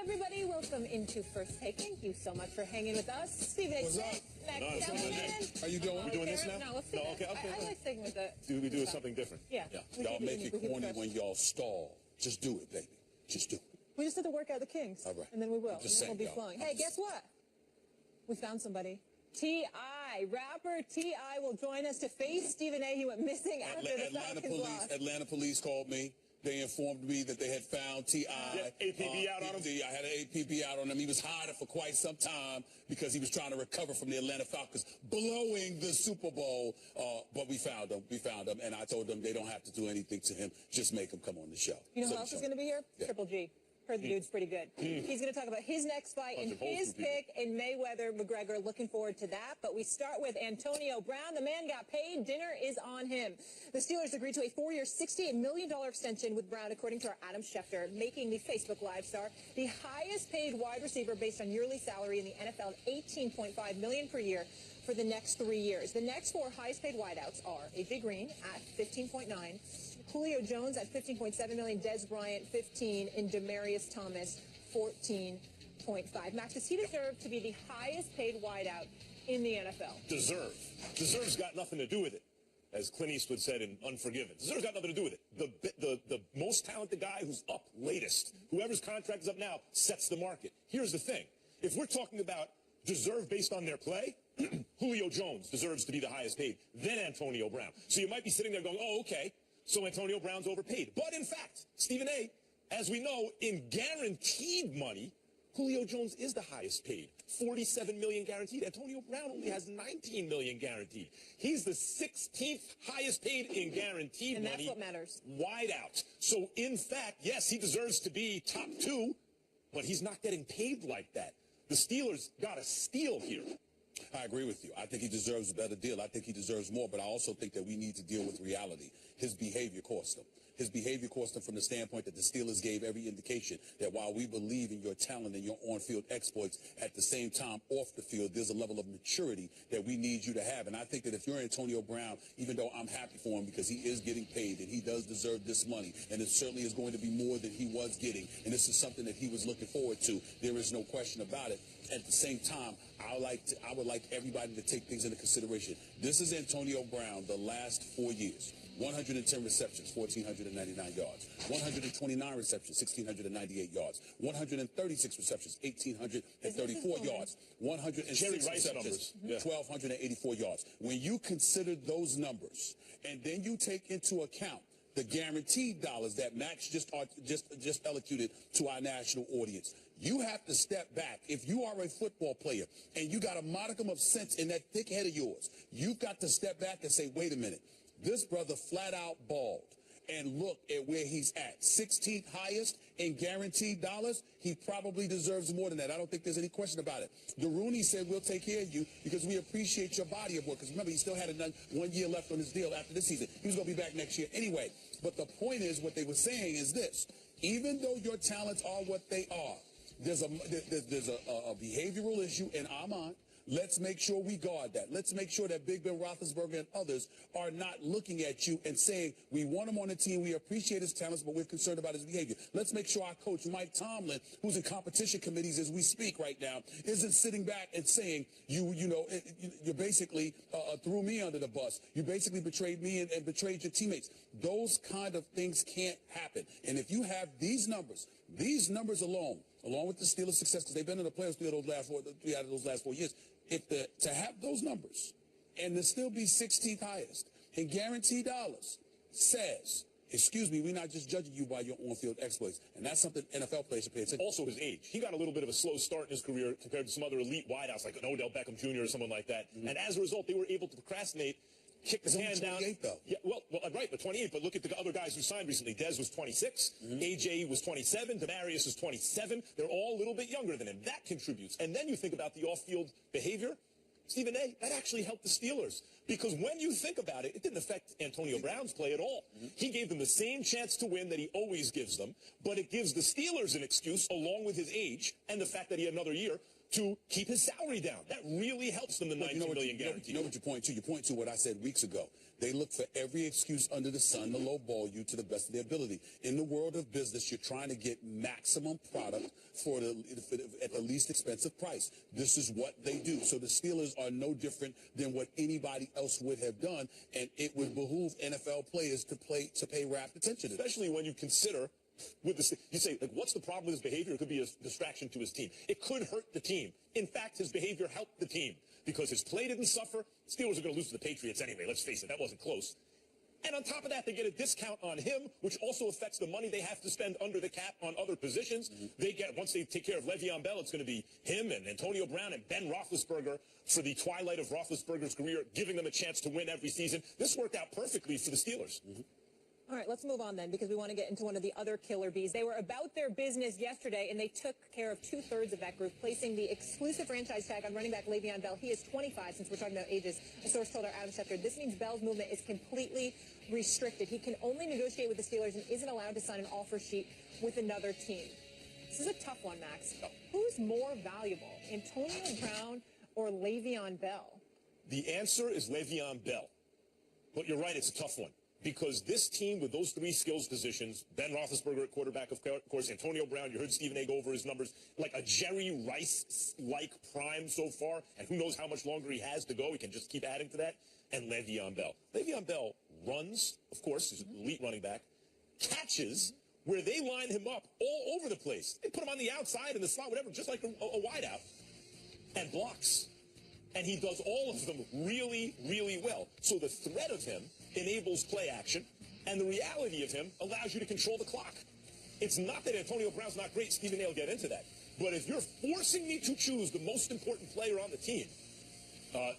everybody. Welcome into First Take. Thank you so much for hanging with us. Stephen A. Smith, next gentleman. How you doing? We doing this now? No, let's do okay. I like sticking with it. Do we do something different? Yeah. Y'all make it corny when y'all stall. Just do it, baby. Just do it. We just did the workout of the Kings. All right. And then we will. Just and then we'll be saying, flowing. Hey, guess what? We found somebody. T.I. Rapper T.I. will join us to face Stephen A. He went missing after the Falcons lost. Atlanta police called me. They informed me that they had found T.I. APB out on him? I had an APB out on him. He was hiding for quite some time because he was trying to recover from the Atlanta Falcons blowing the Super Bowl. But we found him. And I told them they don't have to do anything to him. Just make him come on the show. You know who else is going to be here? Yeah. Triple G. Heard the dude's pretty good. He's going to talk about his next fight and his pick in Mayweather-McGregor. Looking forward to that. But we start with Antonio Brown. The man got paid. Dinner is on him. The Steelers agreed to a 4-year, $68 million extension with Brown, according to our Adam Schefter, making the Facebook Live star the highest paid wide receiver based on yearly salary in the NFL at $18.5 million per year for the next 3 years. The next four highest paid wideouts are A.J. Green at $15.9 million, Julio Jones at $15.7 million, Dez Bryant $15 million, and Demaryius Thomas $14.5 million. Max, does he deserve to be the highest paid wideout in the NFL? Deserve's got nothing to do with it, as Clint Eastwood said in Unforgiven. Deserve's got nothing to do with it. The most talented guy who's up latest, whoever's contract is up now, sets the market. Here's the thing. If we're talking about deserve based on their play, Julio Jones deserves to be the highest paid, then Antonio Brown. So you might be sitting there going, oh, okay, so Antonio Brown's overpaid. But in fact, Stephen A., as we know, in guaranteed money, Julio Jones is the highest paid, $47 million guaranteed. Antonio Brown only has $19 million guaranteed. He's the 16th highest paid in guaranteed money. And that's what matters. Wide out. So in fact, yes, he deserves to be top two, but he's not getting paid like that. The Steelers got a steal here. I agree with you. I think he deserves a better deal. I think he deserves more, but I also think that we need to deal with reality. His behavior cost him. His behavior cost him from the standpoint that the Steelers gave every indication that while we believe in your talent and your on-field exploits, at the same time, off the field, there's a level of maturity that we need you to have. And I think that if you're Antonio Brown, even though I'm happy for him because he is getting paid and he does deserve this money, and it certainly is going to be more than he was getting, and this is something that he was looking forward to, there is no question about it. At the same time, I would like everybody to take things into consideration. This is Antonio Brown the last 4 years. 110 receptions, 1,499 yards. 129 receptions, 1,698 yards. 136 receptions, 1,834 yards. 106 receptions, 1,284 yards. When you consider those numbers, and then you take into account the guaranteed dollars that Max just elocuted to our national audience, you have to step back. If you are a football player and you got a modicum of sense in that thick head of yours, you've got to step back and say, wait a minute, this brother flat out balled. And look at where he's at. 16th highest in guaranteed dollars. He probably deserves more than that. I don't think there's any question about it. Rooney said, we'll take care of you because we appreciate your body of work. Because remember, he still had 1 year left on his deal after this season. He was going to be back next year anyway. But the point is, what they were saying is this. Even though your talents are what they are, there's a behavioral issue in our mind. Let's make sure we guard that. Let's make sure that Big Ben Roethlisberger and others are not looking at you and saying, we want him on the team, we appreciate his talents, but we're concerned about his behavior. Let's make sure our coach, Mike Tomlin, who's in competition committees as we speak right now, isn't sitting back and saying, you basically threw me under the bus. You basically betrayed me and betrayed your teammates. Those kind of things can't happen. And if you have these numbers alone with the Steelers' success, because they've been in the playoffs 3 out of those last 4 years, to have those numbers and to still be 16th highest in guaranteed dollars says, excuse me, we're not just judging you by your on-field exploits. And that's something NFL players should pay attention to. Also his age. He got a little bit of a slow start in his career compared to some other elite wideouts like an Odell Beckham Jr. or someone like that. And as a result, they were able to procrastinate, kick the can down. 28, though. Yeah, well, right, but 28. But look at the other guys who signed recently. Dez was 26. AJ was 27. Demaryius was 27. They're all a little bit younger than him. That contributes. And then you think about the off-field behavior. Stephen A., that actually helped the Steelers. Because when you think about it, it didn't affect Antonio Brown's play at all. He gave them the same chance to win that he always gives them. But it gives the Steelers an excuse, along with his age and the fact that he had another year, to keep his salary down. That really helps them, the $19 million guarantee. You know what you point to? You point to what I said weeks ago, They look for every excuse under the sun to lowball you to the best of their ability. In the world of business, you're trying to get maximum product at the least expensive price. This is what they do. So the Steelers are no different than what anybody else would have done, and it would behoove NFL players to pay rapt attention to that. Especially when you consider, you say, like, what's the problem with his behavior? It could be a distraction to his team. It could hurt the team. In fact, his behavior helped the team because his play didn't suffer. Steelers are going to lose to the Patriots anyway. Let's face it, that wasn't close. And on top of that, they get a discount on him, which also affects the money they have to spend under the cap on other positions. They get, once they take care of Le'Veon Bell, it's going to be him and Antonio Brown and Ben Roethlisberger for the twilight of Roethlisberger's career, giving them a chance to win every season. This worked out perfectly for the Steelers. All right, let's move on then, because we want to get into one of the other killer bees. They were about their business yesterday, and they took care of 2/3 of that group, placing the exclusive franchise tag on running back Le'Veon Bell. He is 25, since we're talking about ages. A source told our Adam Schefter, this means Bell's movement is completely restricted. He can only negotiate with the Steelers and isn't allowed to sign an offer sheet with another team. This is a tough one, Max. Who's more valuable, Antonio Brown or Le'Veon Bell? The answer is Le'Veon Bell. But you're right, it's a tough one. Because this team with those three skills positions, Ben Roethlisberger at quarterback, of course, Antonio Brown, you heard Stephen A. go over his numbers, like a Jerry Rice-like prime so far, and who knows how much longer he has to go. He can just keep adding to that. And Le'Veon Bell. Le'Veon Bell runs, of course, he's an elite running back, catches where they line him up all over the place. They put him on the outside in the slot, whatever, just like a wideout, and blocks. And he does all of them really, really well. So the threat of him enables play action, and the reality of him allows you to control the clock. It's not that Antonio Brown's not great. Stephen A. will get into that. But if you're forcing me to choose the most important player on the team,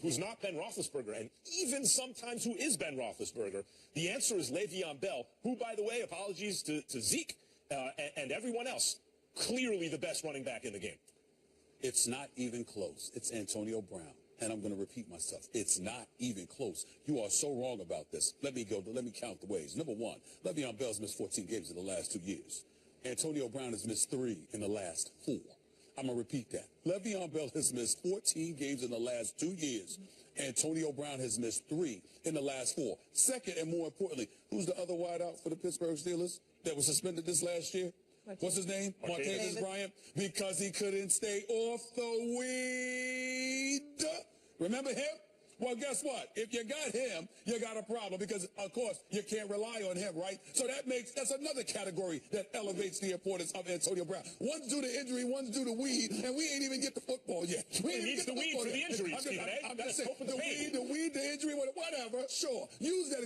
who's not Ben Roethlisberger, and even sometimes who is Ben Roethlisberger, the answer is Le'Veon Bell, who, by the way, apologies to Zeke and everyone else, clearly the best running back in the game. It's not even close. It's Antonio Brown. And I'm going to repeat myself. It's not even close. You are so wrong about this. Let me count the ways. Number one, Le'Veon Bell's missed 14 games in the last 2 years. Antonio Brown has missed 3 in the last 4. I'm going to repeat that. Le'Veon Bell has missed 14 games in the last 2 years. Antonio Brown has missed 3 in the last 4. Second, and more importantly, who's the other wideout for the Pittsburgh Steelers that was suspended this last year? What's his name? Martavis Bryant. Because he couldn't stay off the weed. Remember him? Well, guess what? If you got him, you got a problem because, of course, you can't rely on him, right? So that's another category that elevates the importance of Antonio Brown. One's due to injury, one's due to weed, and we ain't even get to football yet. We ain't even get to the weed for the injury, Stephen A. I'm just saying, the weed, the injury, whatever, sure. Use that.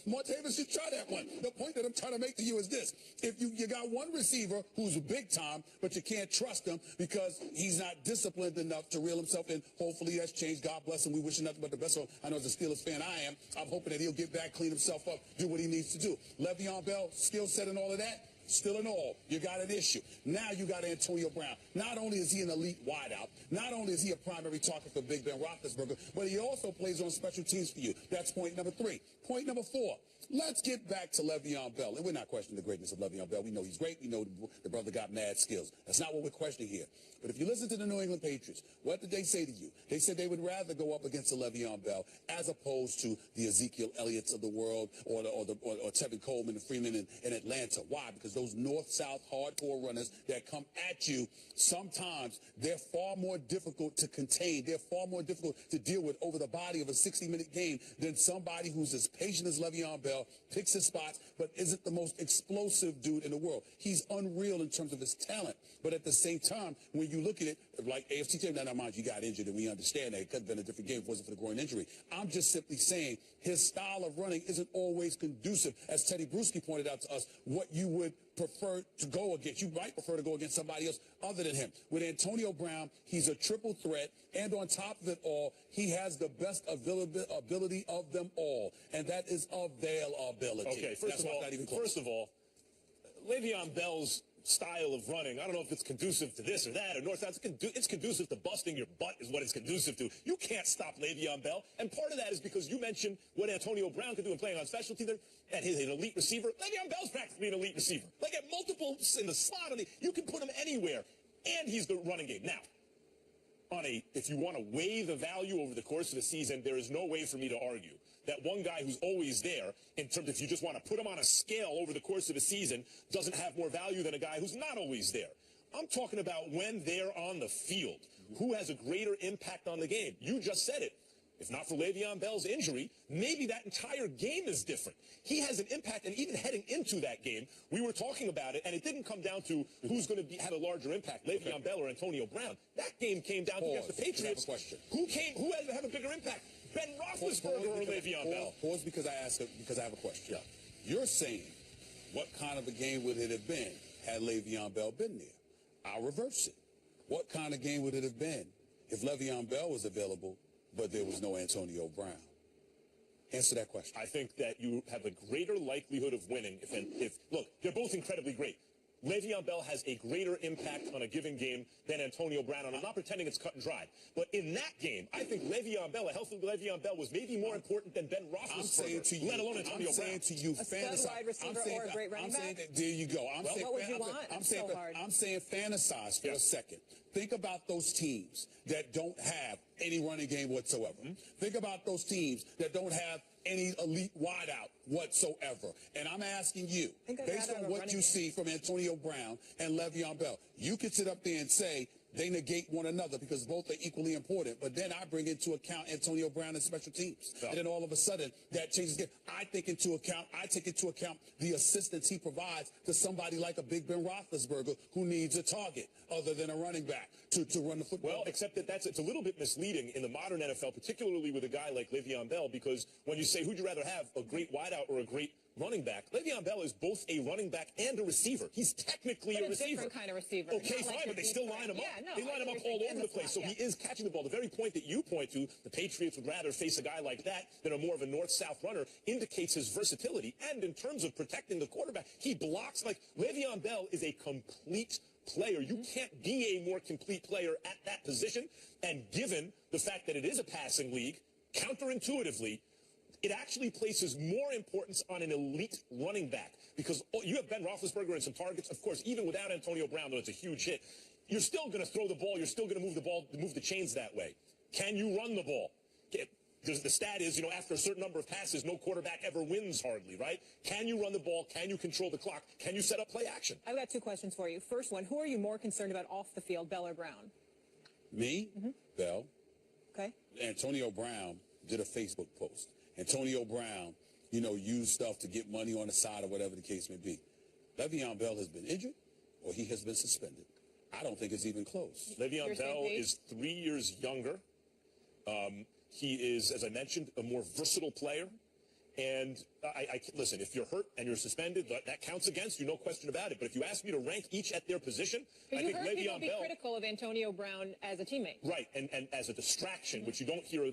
Martavis should try that one. The point that I'm trying to make to you is this. If you got one receiver who's big time, but you can't trust him because he's not disciplined enough to reel himself in, hopefully that's changed. God bless him. We wish him nothing but the best. So I know as a Steelers fan I am, I'm hoping that he'll get back, clean himself up, do what he needs to do. Le'Veon Bell, skill set and all of that, still in all, you got an issue. Now you got Antonio Brown. Not only is he an elite wideout, not only is he a primary target for Big Ben Roethlisberger, but he also plays on special teams for you. That's point number 3. Point number 4. Let's get back to Le'Veon Bell. And we're not questioning the greatness of Le'Veon Bell. We know he's great. We know the brother got mad skills. That's not what we're questioning here. But if you listen to the New England Patriots, what did they say to you? They said they would rather go up against a Le'Veon Bell as opposed to the Ezekiel Elliott's of the world or Tevin Coleman and Freeman in Atlanta. Why? Because those north-south hardcore runners that come at you, sometimes they're far more difficult to contain. They're far more difficult to deal with over the body of a 60-minute game than somebody who's as patient as Le'Veon Bell, picks his spots, but isn't the most explosive dude in the world. He's unreal in terms of his talent. But at the same time, when you look at it, like AFC team, now mind you, got injured, and we understand that. It could have been a different game if it wasn't for the groin injury. I'm just simply saying his style of running isn't always conducive, as Teddy Bruschi pointed out to us, what you would prefer to go against. You might prefer to go against somebody else other than him. With Antonio Brown, he's a triple threat, and on top of it all, he has the best ability of them all, and that is availability. Okay, first of all, Le'Veon Bell's style of running, I don't know if it's conducive to this or that or north-south. It's conducive to busting your butt is what it's conducive to. You can't stop Le'Veon Bell. And part of that is because you mentioned what Antonio Brown could do in playing on special teams and he's an elite receiver. Le'Veon Bell's practically an elite receiver. Like at multiple in the slot, you can put him anywhere. And he's the running game. Now, if you want to weigh the value over the course of the season, there is no way for me to argue that one guy who's always there, in terms if you just want to put him on a scale over the course of a season, doesn't have more value than a guy who's not always there. I'm talking about when they're on the field. Who has a greater impact on the game? You just said it. If not for Le'Veon Bell's injury, maybe that entire game is different. He has an impact, and even heading into that game, we were talking about it, and it didn't come down to who's going to have a larger impact, Le'Veon Bell or Antonio Brown. That game came down to against the Patriots. I have a question. Who had a bigger impact, Ben Roethlisberger or Le'Veon Bell? Pause because I have a question. Yeah. You're saying, what kind of a game would it have been had Le'Veon Bell been there? I'll reverse it. What kind of game would it have been if Le'Veon Bell was available, but there was no Antonio Brown? Answer that question. I think that you have a greater likelihood of winning if look, they're both incredibly great. Le'Veon Bell has a greater impact on a given game than Antonio Brown, and I'm not pretending it's cut and dried. But in that game, I think Le'Veon Bell, a healthy Le'Veon Bell, was maybe more important than Ben Roethlisberger, let alone Antonio Brown. I'm saying to you, a stud wide receiver or a great running back? There you go. What would you want? I'm saying fantasize for a second. Think about those teams that don't have any running game whatsoever. Think about those teams that don't have any elite wideout whatsoever. And I'm asking you, based on what you see from Antonio Brown and Le'Veon Bell, you can sit up there and say they negate one another because both are equally important. But then I bring into account Antonio Brown and special teams. And then all of a sudden, that changes the game. I take into account the assistance he provides to somebody like a Big Ben Roethlisberger who needs a target other than a running back to run the football. Well, except that it's a little bit misleading in the modern NFL, particularly with a guy like Le'Veon Bell, because when you say who'd you rather have, a great wideout or a great running back, Le'Veon Bell is both a running back and a receiver. He's technically a receiver. Different kind of receiver. Okay, fine, but they still line him up. They line him up all over the place. So he is catching the ball. The very point that you point to, the Patriots would rather face a guy like that than a more of a north-south runner, indicates his versatility. And in terms of protecting the quarterback, he blocks. Like, Le'Veon Bell is a complete player. You can't be a more complete player at that position. And given the fact that it is a passing league, counterintuitively, it actually places more importance on an elite running back because you have Ben Roethlisberger and some targets. Of course, even without Antonio Brown, though it's a huge hit, you're still going to throw the ball. You're still going to move the chains that way. Can you run the ball? The stat is, after a certain number of passes, no quarterback ever wins hardly, right? Can you run the ball? Can you control the clock? Can you set up play action? I've got two questions for you. First one, who are you more concerned about off the field, Bell or Brown? Me? Bell. Okay. Antonio Brown did a Facebook post. Antonio Brown, used stuff to get money on the side or whatever the case may be. Le'Veon Bell has been injured or he has been suspended. I don't think it's even close. Le'Veon Bell is 3 years younger. He is, as I mentioned, a more versatile player. And listen, if you're hurt and you're suspended, that counts against you, no question about it. But if you ask me to rank each at their position, I think Le'Veon Bell. You heard people be critical of Antonio Brown as a teammate. Right, and as a distraction, which you don't hear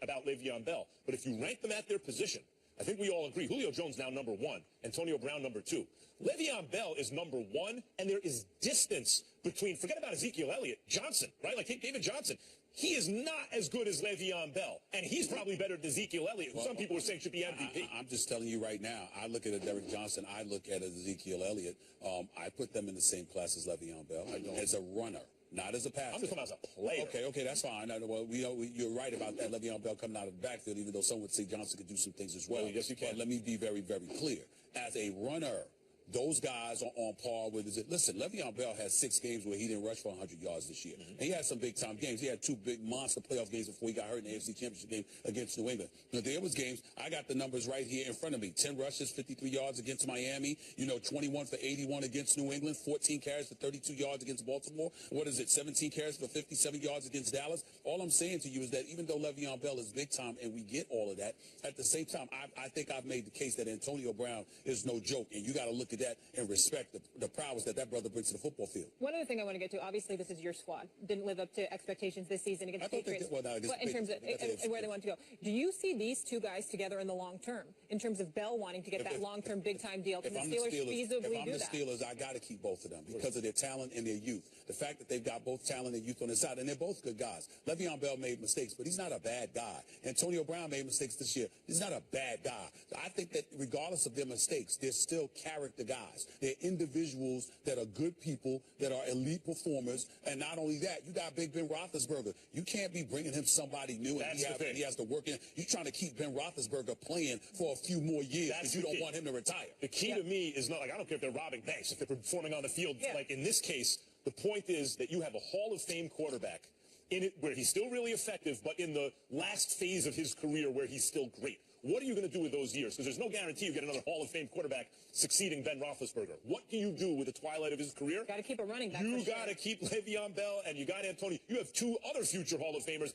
about Le'Veon Bell. But if you rank them at their position, I think we all agree. Julio Jones now number 1, Antonio Brown number 2. Le'Veon Bell is number 1, and there is distance between, forget about Ezekiel Elliott, Johnson, right? Like David Johnson. He is not as good as Le'Veon Bell, and he's probably better than Ezekiel Elliott, who some people are saying should be MVP. I'm just telling you right now, I look at a Derek Johnson, I look at Ezekiel Elliott. I put them in the same class as Le'Veon Bell as a runner. Not as a passer. I'm just talking about as a player. Okay, that's fine. Well, you're right about that. Le'Veon Bell coming out of the backfield, even though some would say Johnson could do some things as well. Yes, you can. But let me be very, very clear. As a runner, those guys are on par with it. Listen, Le'Veon Bell had 6 games where he didn't rush for 100 yards this year. And he had some big-time games. He had 2 big monster playoff games before he got hurt in the AFC Championship game against New England. Now, there was games, I got the numbers right here in front of me. 10 rushes, 53 yards against Miami. 21 for 81 against New England. 14 carries for 32 yards against Baltimore. 17 carries for 57 yards against Dallas. All I'm saying to you is that even though Le'Veon Bell is big-time and we get all of that, at the same time, I think I've made the case that Antonio Brown is no joke. And you got to look at that and respect the prowess that brother brings to the football field. One other thing I want to get to, obviously this is your squad. Didn't live up to expectations this season against the Patriots. In terms of and where they want to go. Do you see these two guys together in the long term, in terms of Bell wanting to get that long-term big-time deal? Can the Steelers feasibly do that? If I'm the Steelers, I got to keep both of them because of their talent and their youth. The fact that they've got both talent and youth on the side, and they're both good guys. Le'Veon Bell made mistakes, but he's not a bad guy. Antonio Brown made mistakes this year. He's not a bad guy. I think that regardless of their mistakes, they're still character guys. They're individuals that are good people, that are elite performers. And not only that, you got Big Ben Roethlisberger. You can't be bringing him somebody new and he has to work in. You're trying to keep Ben Roethlisberger playing for a few more years because you don't want him to retire. The key to me is not like, I don't care if they're robbing banks, if they're performing on the field. Like in this case, the point is that you have a Hall of Fame quarterback in it where he's still really effective, but in the last phase of his career where he's still great. What are you going to do with those years? Because there's no guarantee you get another Hall of Fame quarterback succeeding Ben Roethlisberger. What do you do with the twilight of his career? Got to keep a running back. You got to keep Le'Veon Bell, and you got Antonio. You have two other future Hall of Famers.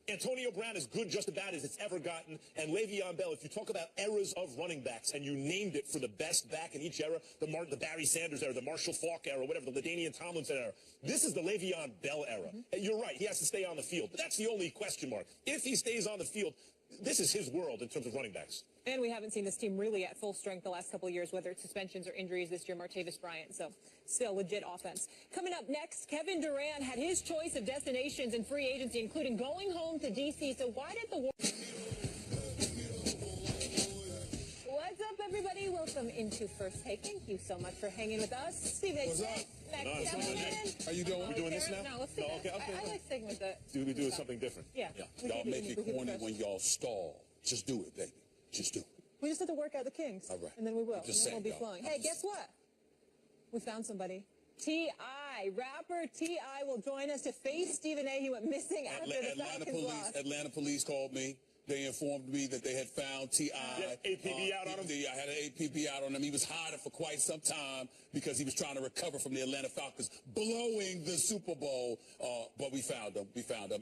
Antonio Brown is good just about as it's ever gotten, and Le'Veon Bell, if you talk about eras of running backs, and you named it for the best back in each era, the Barry Sanders era, the Marshall Faulk era, whatever, the LaDainian Tomlinson era, this is the Le'Veon Bell era. And you're right, he has to stay on the field, but that's the only question mark. If he stays on the field, this is his world in terms of running backs. And we haven't seen this team really at full strength the last couple of years, whether it's suspensions or injuries this year, Martavis Bryant. So still legit offense. Coming up next, Kevin Durant had his choice of destinations in free agency, including going home to D.C. So why did the What's up, everybody? Welcome into First Take. Thank you so much for hanging with us. Steve A. Smith. How you doing? We're doing this now? No, let's do this. I like sticking with it. Do we do something different? Yeah. Y'all make it corny when y'all stall. Just do it, baby. Just do it. We just have to work out the kinks. All right. And then we will. And then saying, we'll be flowing. Hey, guess what? We found somebody. T.I. Rapper T.I. will join us to face Stephen A. He went missing after the Falcons lost. Atlanta police called me. They informed me that they had found T.I. APB out on him? I had an APB out on him. He was hiding for quite some time because he was trying to recover from the Atlanta Falcons blowing the Super Bowl. But we found him.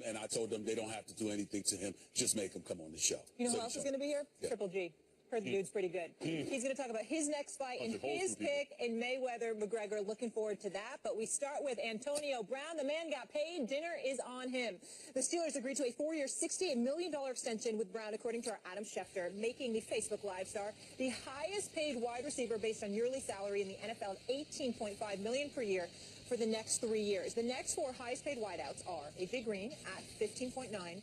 And I told them they don't have to do anything to him. Just make him come on the show. You know who else is going to be here? Yeah. Triple G. Heard the dude's pretty good. He's going to talk about his next fight and his pick in Mayweather-McGregor. Looking forward to that. But we start with Antonio Brown. The man got paid. Dinner is on him. The Steelers agreed to a 4-year, $68 million extension with Brown, according to our Adam Schefter, making the Facebook Live star the highest paid wide receiver based on yearly salary in the NFL at $18.5 million per year for the next 3 years. The next four highest paid wideouts are A.J. Green at $15.9 million,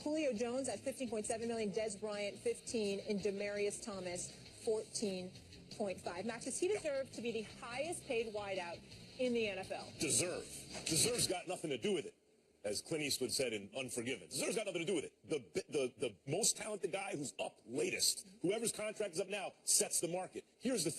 Julio Jones at $15.7 million, Des Bryant $15 million, and Demaryius Thomas $14.5 million. Max, does he deserve to be the highest paid wideout in the NFL? Deserve's got nothing to do with it. As Clint Eastwood said in Unforgiven. Deserve's got nothing to do with it. The most talented guy who's up latest, whoever's contract is up now, sets the market. Here's the thing.